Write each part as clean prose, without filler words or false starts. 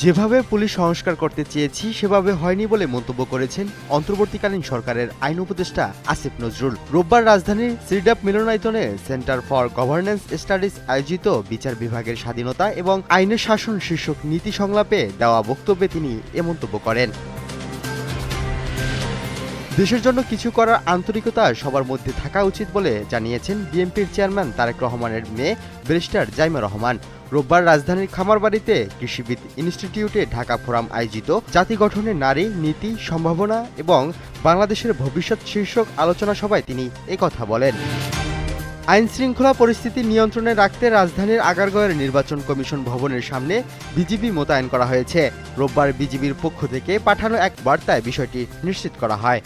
যেভাবে পুলিশ সংস্কার করতে চেয়েছি সেভাবে হয়নি বলে মন্তব্য করেছেন অন্তর্বর্তীকালীন সরকারের আইন উপদেষ্টা আসিফ নজরুল। রোববার রাজধানীর সিরডাপ মিলনায়তনে সেন্টার ফর গভর্নেন্স স্টাডিজ আয়োজিত বিচার বিভাগের স্বাধীনতা এবং আইনের শাসন শীর্ষক নীতি সংলাপে দেওয়া বক্তব্যে তিনি এ মন্তব্য করেন। দেশের জন্য কিছু করার আন্তরিকতা সবার মধ্যে থাকা উচিত বলে জানিয়েছেন বিএনপির চেয়ারম্যান তারেক রহমানের মেয়ে ব্যারিস্টার জাইমা রহমান। রোববার রাজধানীর খামারবাড়িতে কৃষিবিদ ইনস্টিটিউটে ঢাকা ফোরাম আয়োজিত জাতি গঠনে নারী, নীতি, সম্ভাবনা এবং বাংলাদেশের ভবিষ্যৎ শীর্ষক আলোচনা সভায় তিনি একথা বলেন। আইন শৃঙ্খলা পরিস্থিতি নিয়ন্ত্রণে রাখতে রাজধানীর আগারগাঁওয়ের নির্বাচন কমিশন ভবনের সামনে বিজিবি মোতায়েন করা হয়েছে। রোববার বিজিবির পক্ষ থেকে পাঠানো এক বার্তায় বিষয়টি নিশ্চিত করা হয়।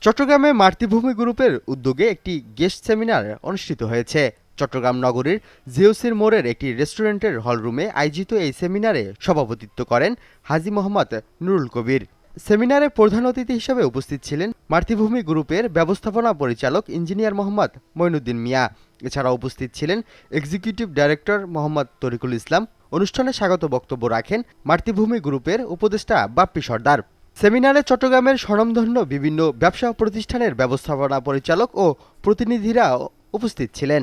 চট্টগ্রামে মাতৃভূমি গ্রুপের উদ্যোগে একটি গেস্ট সেমিনার অনুষ্ঠিত হয়েছে। চট্টগ্রাম নগরীর জিওসির মোড়ের একটি রেস্টুরেন্টের হলরুমে আয়োজিত এই সেমিনারে সভাপতিত্ব করেন হাজী মোহাম্মদ নুরুল কবির। সেমিনারে প্রধান অতিথি হিসেবে উপস্থিত ছিলেন মাতৃভূমি গ্রুপের ব্যবস্থাপনা পরিচালক ইঞ্জিনিয়ার মোহাম্মদ মঈনুদ্দিন মিয়া। এছাড়াও উপস্থিত ছিলেন এক্সিকিউটিভ ডাইরেক্টর মোহাম্মদ তরিকুল ইসলাম। অনুষ্ঠানে স্বাগত বক্তব্য রাখেন মাতৃভূমি গ্রুপের উপদেষ্টা বাপ্পি সর্দার। সেমিনারে চট্টগ্রামের স্বনামধন্য বিভিন্ন ব্যবসা প্রতিষ্ঠানের ব্যবস্থাপনা পরিচালক ও প্রতিনিধিরা উপস্থিত ছিলেন।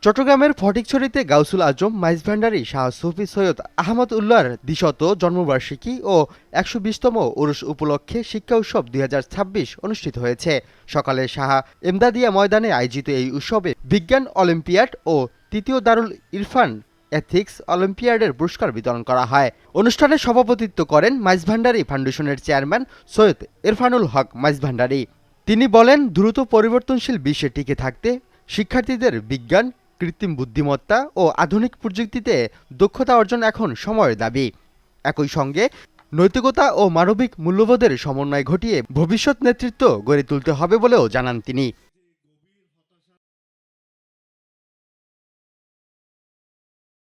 চট্টগ্রামের ফটিকছড়িতে গাউসুল আজম মাইজভান্ডারী শাহ সুফি সৈয়দ আহমদ উল্লাহর দ্বিশত জন্মবার্ষিকী ও ১২০তম উরুস উপলক্ষে শিক্ষা উৎসব ২০২৬ অনুষ্ঠিত হয়েছে। সকালে শাহ এমদাদিয়া ময়দানে আয়োজিত এই উৎসবে বিজ্ঞান অলিম্পিয়াড ও তৃতীয় দারুল ইরফান এথিক্স অলিম্পিয়াডের পুরস্কার বিতরণ করা হয়। অনুষ্ঠানে সভাপতিত্ব করেন মাইজভান্ডারী ফাউন্ডেশনের চেয়ারম্যান সৈয়দ ইরফানুল হক মাইজভান্ডারী। তিনি বলেন, দ্রুত পরিবর্তনশীল বিশ্বে টিকে থাকতে শিক্ষার্থীদের বিজ্ঞান, কৃত্রিম বুদ্ধিমত্তা ও আধুনিক প্রযুক্তিতে দক্ষতা অর্জন এখন সময়ের দাবি। একই সঙ্গে নৈতিকতা ও মানবিক মূল্যবোধের সমন্বয় ঘটিয়ে ভবিষ্যৎ নেতৃত্ব গড়ে তুলতে হবে বলেও জানান তিনি।